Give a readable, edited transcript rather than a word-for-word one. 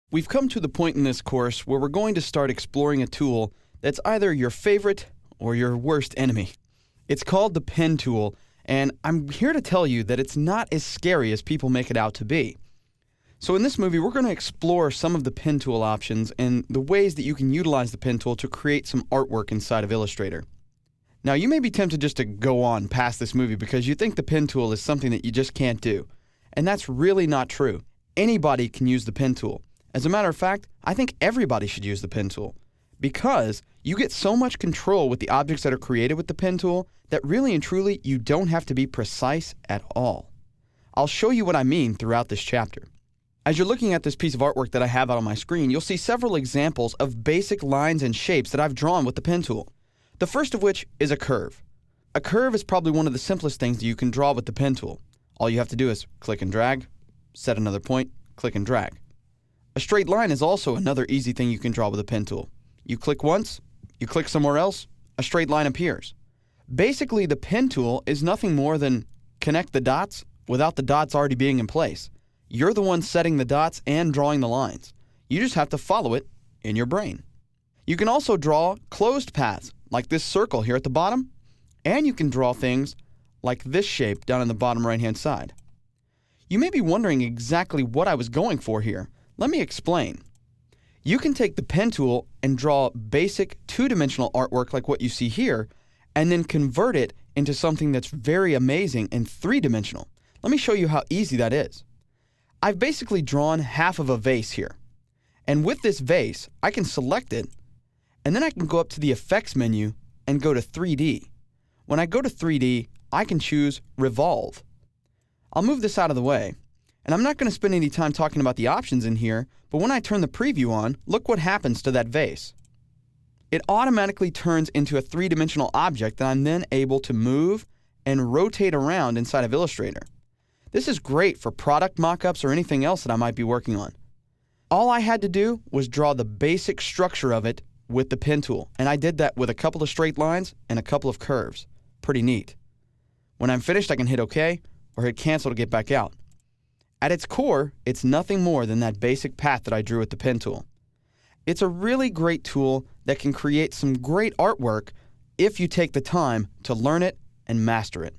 We've come to the point in this course where we're going to start exploring a tool that's either your favorite or your worst enemy. It's called the pen tool, and I'm here to tell you that it's not as scary as people make it out to be. So in this movie, we're going to explore some of the pen tool options and the ways that you can utilize the pen tool to create some artwork inside of Illustrator. Now, you may be tempted just to go on past this movie because you think the pen tool is something that you just can't do. And that's really not true. Anybody can use the pen tool. As a matter of fact, I think everybody should use the pen tool because you get so much control with the objects that are created with the pen tool that really and truly you don't have to be precise at all. I'll show you what I mean throughout this chapter. As you're looking at this piece of artwork that I have out on my screen, you'll see several examples of basic lines and shapes that I've drawn with the pen tool. The first of which is a curve. A curve is probably one of the simplest things that you can draw with the pen tool. All you have to do is click and drag, set another point, click and drag. A straight line is also another easy thing you can draw with a pen tool. You click once, you click somewhere else, a straight line appears. Basically, the pen tool is nothing more than connect the dots without the dots already being in place. You're the one setting the dots and drawing the lines. You just have to follow it in your brain. You can also draw closed paths, like this circle here at the bottom, and you can draw things like this shape down in the bottom right-hand side. You may be wondering exactly what I was going for here. Let me explain. You can take the pen tool and draw basic two-dimensional artwork like what you see here, and then convert it into something that's very amazing and three-dimensional. Let me show you how easy that is. I've basically drawn half of a vase here. And with this vase, I can select it, and then I can go up to the Effects menu and go to 3D. When I go to 3D, I can choose Revolve. I'll move this out of the way. And I'm not going to spend any time talking about the options in here, but when I turn the preview on, look what happens to that vase. It automatically turns into a three-dimensional object that I'm then able to move and rotate around inside of Illustrator. This is great for product mock-ups or anything else that I might be working on. All I had to do was draw the basic structure of it with the pen tool, and I did that with a couple of straight lines and a couple of curves. Pretty neat. When I'm finished, I can hit OK or hit cancel to get back out. At its core, it's nothing more than that basic path that I drew with the pen tool. It's a really great tool that can create some great artwork if you take the time to learn it and master it.